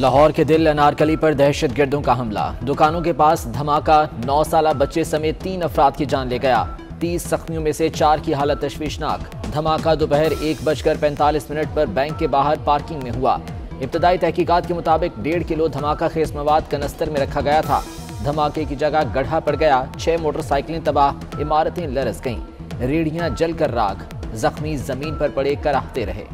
लाहौर के दिल अनारकली पर दहशतगर्दों का हमला। दुकानों के पास धमाका, 9 साला बच्चे समेत 3 अफराद की जान ले गया। 30 जख्मियों में से 4 की हालत तशवीशनाक। धमाका दोपहर 1:45 पर बैंक के बाहर पार्किंग में हुआ। इब्तदाई तहकीकात के मुताबिक 1.5 किलो धमाका खेज मवाद कनस्तर में रखा गया था। धमाके की जगह गड्ढा पड़ गया। 6 मोटरसाइकिलें तबाह, इमारतें लरस गईं, रेहड़ियां जलकर राख। जख्मी जमीन पर पड़े कराहते रहे।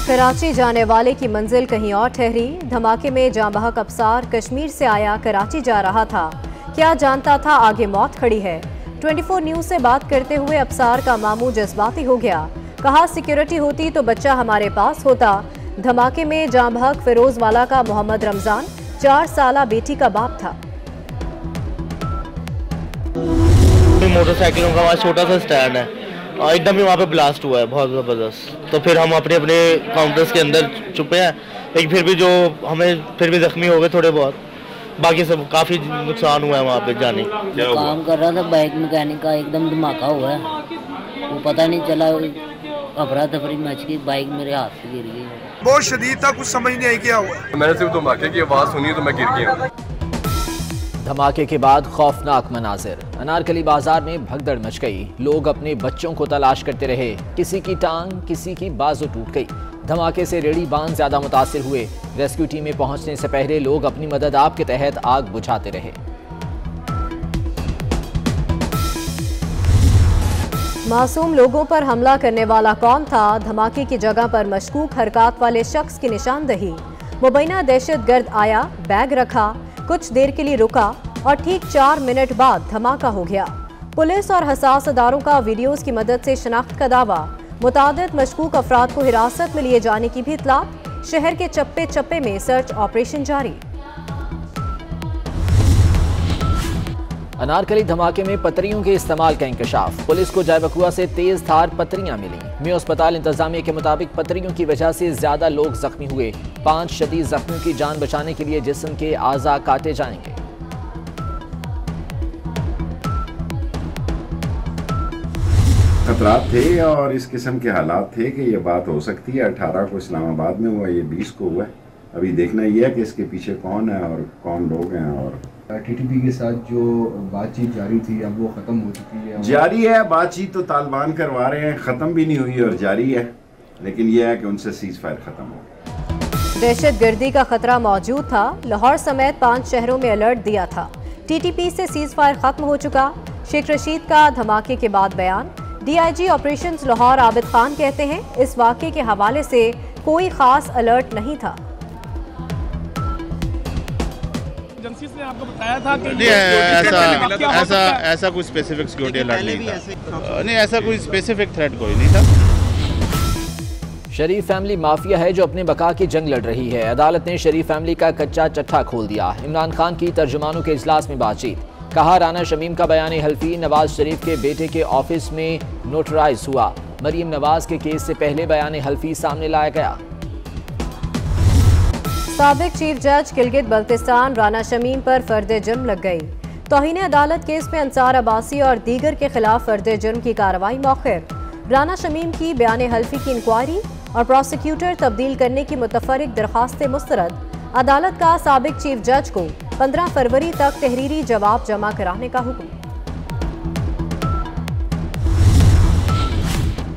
कराची जाने वाले की मंजिल कहीं और ठहरी। धमाके में जाँ बहक अफसार कश्मीर से आया, कराची जा रहा था। क्या जानता था आगे मौत खड़ी है। 24 न्यूज से बात करते हुए अफसार का मामू जज्बाती हो गया। कहा, सिक्योरिटी होती तो बच्चा हमारे पास होता। धमाके में जाँ बहक फिरोजवाला का मोहम्मद रमजान 4 साला बेटी का बाप था। मोटरसाइकिलों का वहाँ छोटा सा स्टैंड है, एकदम ही वहाँ पे ब्लास्ट हुआ है बहुत ज़बरदस्त। तो फिर हम अपने अपने काउंटर्स के अंदर छुपे हैं, लेकिन फिर भी जो हमें फिर भी जख्मी हो गए थोड़े बहुत, बाकी सब काफ़ी नुकसान हुआ है वहाँ पे जाने। काम कर रहा था बाइक मैकेनिक का, एकदम धमाका हुआ है, वो पता नहीं चला, अफरा तफरी मच गई, बाइक मेरे हाथ से गिर गई। बहुत शदीद था, कुछ समझ नहीं आई क्या हुआ। मैंने सिर्फ धमाके की आवाज़ सुनी तो मैं गिर गया। धमाके के बाद खौफनाक मनाजिर। अनारकली बाजार में भगदड़ मच गई। लोग अपने बच्चों को तलाश करते रहे। किसी की टांग, किसी की बाजू टूट गई। धमाके से रेहड़ी बांध ज्यादा मुतासिर हुए। रेस्क्यू टीमें पहुंचने से पहले लोग अपनी मदद आप के तहत आग बुझाते रहे। मासूम लोगों पर हमला करने वाला कौन था? धमाके की जगह पर मशकूक हरकत वाले शख्स की निशानदही। मुबैना दहशतगर्द आया, बैग रखा, कुछ देर के लिए रुका और ठीक 4 मिनट बाद धमाका हो गया। पुलिस और हसास अदारों का वीडियोस की मदद से शनाख्त का दावा। मुतादिद मशकूक अफराद को हिरासत में लिए जाने की भी इत्तला। शहर के चप्पे चप्पे में सर्च ऑपरेशन जारी। अनारकली धमाके में पतरियों के इस्तेमाल का इंकशाफ। पुलिस को जयबकुआ से तेज धार पतरियां मिली। मियो अस्पताल इंतजामिया के मुताबिक पतरियों की वजह से ज्यादा लोग जख्मी हुए। 5 शदीद जख्मियों की जान बचाने के लिए जिस्म के आज़ा काटे जाएंगे। खतरात थे और इस किस्म के हालात थे कि ये बात हो सकती है। 18 को इस्लामाबाद में हुआ, ये 20 को हुआ। अभी देखना ये है कि इसके पीछे कौन है और कौन लोग हैं। और टीटीपी के साथ जो बातचीत जारी थी अब वो ख़त्म हो चुकी है। जारी है बातचीत, तो तालिबान करवा रहे हैं, ख़त्म भी नहीं हुई और जारी है, लेकिन यह है कि उनसे सीज फायर ख़त्म हो। दहशतगर्दी का खतरा मौजूद था। लाहौर समेत 5 शहरों में अलर्ट दिया था। टीटीपी से सीज फायर खत्म हो चुका। शेख रशीद का धमाके के बाद बयान। डीआईजी ऑपरेशंस लाहौर आबिद खान कहते हैं, इस वाक़े के हवाले से कोई खास अलर्ट नहीं था। ने आपको बताया था कि ऐसा कोई स्पेसिफिक सिक्योरिटी अलर्ट नहीं था। नहीं, ऐसा कोई स्पेसिफिक थ्रेट कोई नहीं था। शरीफ फैमिली माफिया है जो अपने बका की जंग लड़ रही है। अदालत ने शरीफ फैमिली का कच्चा चट्टा खोल दिया। इमरान खान की तर्जुमानों के इजलास में बातचीत। कहा, राना शमीम का बयान हल्फी नवाज शरीफ के बेटे के ऑफिस में नोटराइज हुआ। मरीम नवाज के केस से पहले बयान हल्फी सामने लाया गया। साबिक चीफ जज गिलगित बल्तिस्तान राना शमीम पर फर्द जुर्म लग गई। तौहीन अदालत केस में अंसार अब्बासी और दीगर के खिलाफ फर्द जुर्म की कार्रवाई मौखिर। राना शमीम की बयान हल्फी की इंक्वायरी और प्रोसिक्यूटर तब्दील करने की मुतफर्रिक दरखास्तें मुस्तरद। अदालत का साबिक चीफ जज को 15 फरवरी तक तहरीरी जवाब जमा कराने का हुक्म।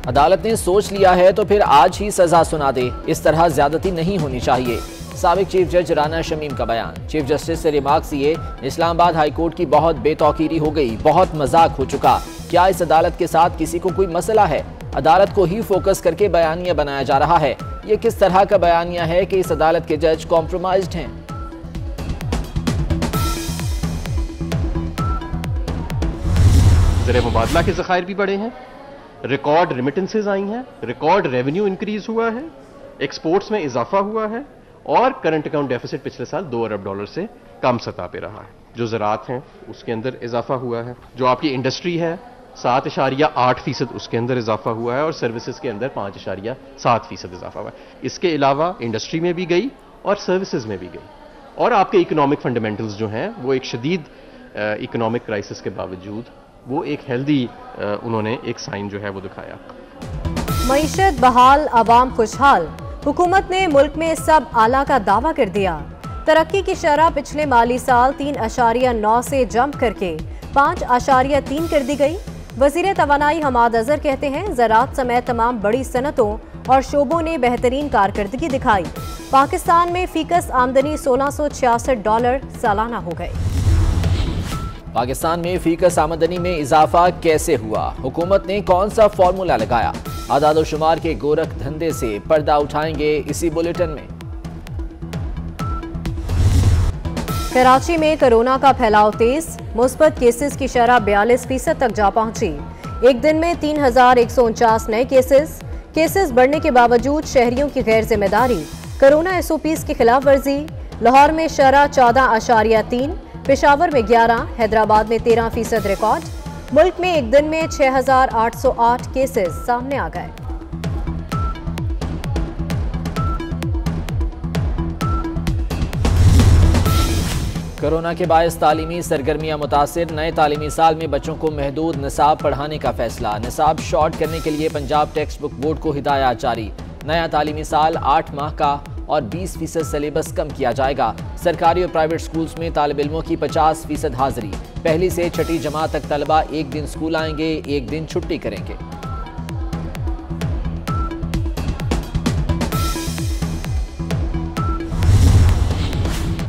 अदालत ने सोच लिया है तो फिर आज ही सजा सुना दे। इस तरह ज्यादती नहीं होनी चाहिए। साबिक चीफ जज राना शमीम का बयान। चीफ जस्टिस से रिमार्क्स ये, इस्लामाबाद हाई कोर्ट की बहुत बेतौकीरी हो गई, बहुत मजाक हो चुका। क्या इस अदालत के साथ किसी को कोई मसला है? अदालत को ही फोकस करके बयानिया बनाया जा रहा है। ये किस तरह का बयानिया है कि इस अदालत के जज कॉम्प्रोमाइज्ड हैं? ज़र मुबादला के ज़खायर भी बढ़े हैं, रिकॉर्ड रिमिटेंसेज आई हैं, रिकॉर्ड रेवेन्यू इंक्रीज हुआ है, एक्सपोर्ट्स में इजाफा हुआ है और करंट अकाउंट डेफिसिट पिछले साल $2 अरब से कम सतह पे रहा है। जो ज़राअत हैं उसके अंदर इजाफा हुआ है। जो आपकी इंडस्ट्री है 7.8% उसके अंदर इजाफा हुआ है और सर्विसेज के अंदर 5.7% इजाफा हुआ है। इसके अलावा इंडस्ट्री में भी गई और सर्विसेज में भी गई। और आपके इकोनॉमिक फंडामेंटल्स जो हैं वो एक शदीद इकोनॉमिक क्राइसिस के बावजूद वो एक हेल्दी उन्होंने एक साइन जो है वो दिखाया। मईशत बहाल, आवाम खुशहाल। हुकूमत ने मुल्क में सब आला का दावा कर दिया। तरक्की की शरह पिछले माली साल 3.9 से जंप करके 5.3 कर दी गई। वजीर तवानाई हमाद अजहर कहते हैं ज़राअत समेत तमाम बड़ी सनतों और शोबों ने बेहतरीन कारकर्दगी दिखाई। पाकिस्तान में फीकस आमदनी $1666 सालाना हो गए। पाकिस्तान में फीकस आमदनी में इजाफा कैसे हुआ? हुकूमत ने कौन सा फॉर्मूला लगाया? आदादोशुमार के गोरख धंधे से पर्दा उठाएंगे इसी बुलेटिन में। कराची में कोरोना का फैलाव तेज, मुस्बत केसेस की शरह 42% तक जा पहुंची। एक दिन में 3149 नए केसेस बढ़ने के बावजूद शहरियों की गैर जिम्मेदारी, कोरोना SOPs की खिलाफ वर्जी। लाहौर में शरह 14.3, पेशावर में 11, हैदराबाद में 13% रिकॉर्ड। मुल्क में एक दिन में 6808 केसेस सामने आ गए। कोरोना के बायस तालीमी सरगर्मियां मुतासिर, नए तालीमी साल में बच्चों को महदूद निसाब पढ़ाने का फैसला। निसाब शॉर्ट करने के लिए पंजाब टेक्स्ट बुक बोर्ड को हिदायत जारी। नया तालीमी साल 8 माह का और 20% सिलेबस कम किया जाएगा। सरकारी और प्राइवेट स्कूल्स में तालिब इल्मों की 50% हाजिरी। पहली से छठी जमात तक तलबा एक दिन स्कूल आएंगे, एक दिन छुट्टी करेंगे।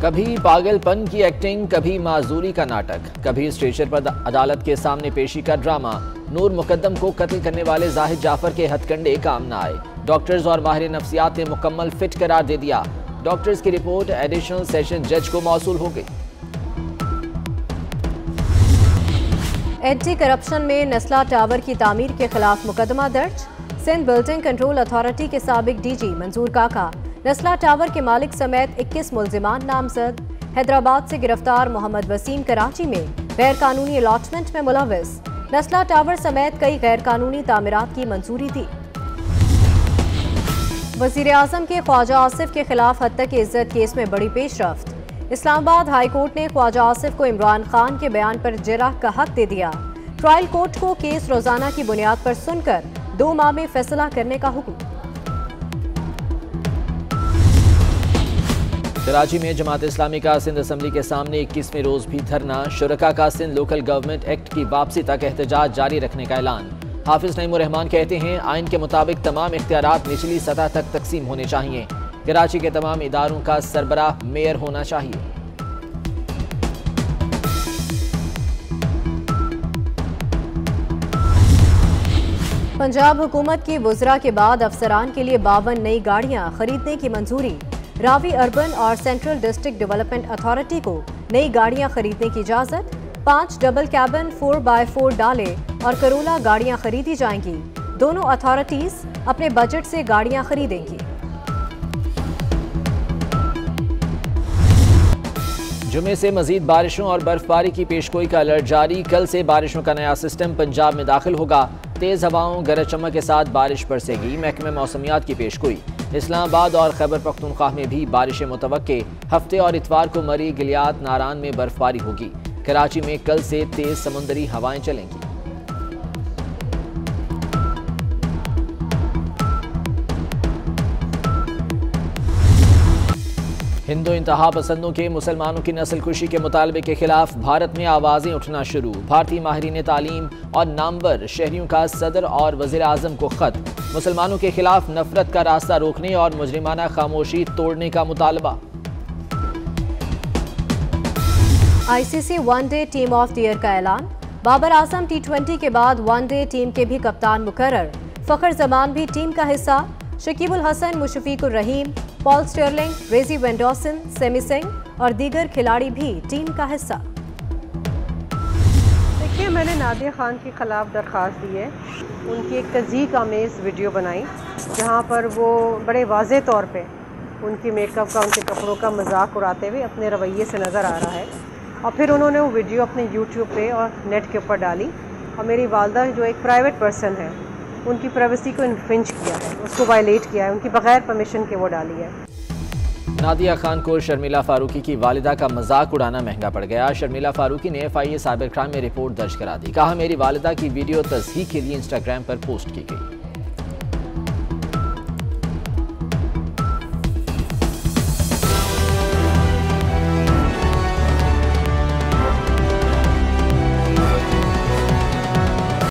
कभी पागलपन की एक्टिंग, कभी माजूरी का नाटक, कभी स्टेशन पर अदालत के सामने पेशी का ड्रामा। नूर मुकद्दम को कत्ल करने वाले जाहिद जाफर के हथकंडे काम न आए। डॉक्टर्स और माहिर नफ्सियात ने मुकम्मल फिट करार दे दिया। डॉक्टर्स की रिपोर्ट एडिशनल सेशन जज को मौसूल हो गई। एंटी करप्शन में नस्ला टावर की तामीर के खिलाफ मुकदमा दर्ज। सिंध बिल्डिंग कंट्रोल अथॉरिटी के साबिक DG मंजूर काका, नस्ला टावर के मालिक समेत 21 मुल्जिमान नामजद। हैदराबाद से गिरफ्तार मोहम्मद वसीम कराची में गैर कानूनी अलॉटमेंट में मुलव्वस। नस्ला टावर समेत कई गैर कानूनी तामीरात की मंजूरी दी। वजीर आजम के ख्वाजा आसिफ के खिलाफ हत्या की इज्जत केस में बड़ी पेशरफ्त। इस्लामाबाद हाई कोर्ट ने ख्वाजा आसिफ को इमरान खान के बयान पर जराह का हक दे दिया। ट्रायल कोर्ट को केस रोजाना की बुनियाद पर सुनकर 2 माह में फैसला करने का हुक्म। कराची में जमात इस्लामी का सिंध असम्बली के सामने 21वें रोज भी धरना। शुरका का सिंध लोकल गवर्नमेंट एक्ट की वापसी तक एहतजाज जारी रखने का ऐलान। हाफिज नईमुर रहमान कहते हैं आइन के मुताबिक तमाम इख्तियारात निचली सतह तक तकसीम होने चाहिए। कराची के तमाम इदारों का सरबराह मेयर होना चाहिए। पंजाब हुकूमत की वुज़रा के बाद अफसरान के लिए 52 नई गाड़ियां खरीदने की मंजूरी। रावी अर्बन और सेंट्रल डिस्ट्रिक्ट डेवलपमेंट अथॉरिटी को नई गाड़ियां खरीदने की इजाजत। 5 डबल कैबिन 4x4 डाले और करोला गाड़ियां खरीदी जाएंगी। दोनों अथॉरिटीज अपने बजट से गाड़ियां खरीदेंगी। जुमे से मजीद बारिशों और बर्फबारी की पेशगोई का अलर्ट जारी। कल से बारिशों का नया सिस्टम पंजाब में दाखिल होगा। तेज हवाओं गरज चमक के साथ बारिश बरसेगी। महकमे मौसमियात की पेशगोई। इस्लामाबाद और खैबर पख्तूनख्वा में भी बारिशें मुतवक्के। हफ्ते और इतवार को मरी, गिलियात, नारान में बर्फबारी होगी। कराची में कल से तेज समुद्री हवाएं चलेंगी। हिंदू इंतहा पसंदों के मुसलमानों की नस्लकुशी के मुतालबे के खिलाफ भारत में आवाजें उठना शुरू। भारतीय माहिरीन तालीम और नामवर शहरियों का सदर और वजीर आजम को खत। मुसलमानों के खिलाफ नफरत का रास्ता रोकने और मुजरिमाना खामोशी तोड़ने का मुतालबा। ICC one day team of the year का ऐलान। बाबर आजम T20 के बाद वनडे टीम के भी कप्तान मुकर्रर। फखर जमान भी टीम का हिस्सा। Shakibul Hasan, Mushfiqur Rahim, Paul Stirling, रेजी वेंडोसन, semi Singh और दीगर खिलाड़ी भी टीम का हिस्सा। देखिए, मैंने नादिया खान के खिलाफ दरख्वास्त दी है। उनकी एक तज़ीक आमेज़ वीडियो बनाई जहां पर वो बड़े वाज़े तौर पे उनकी मेकअप का, उनके कपड़ों का मजाक उड़ाते हुए अपने रवैये से नज़र आ रहा है। और फिर उन्होंने वो वीडियो अपने YouTube पे और नेट के ऊपर डाली। और मेरी वालदा जो एक प्राइवेट पर्सन है, उनकी प्राइवेसी को इन्फ्रिंज किया है, उसको वायलेट किया है, उनकी बगैर परमिशन के वो डाली है। नादिया खान को शर्मिला फारूकी की वालिदा का मजाक उड़ाना महंगा पड़ गया। शर्मिला फारूकी ने FIA साइबर क्राइम में रिपोर्ट दर्ज करा दी। कहा, मेरी वालिदा की वीडियो तस्हीह के लिए इंस्टाग्राम पर पोस्ट की गई।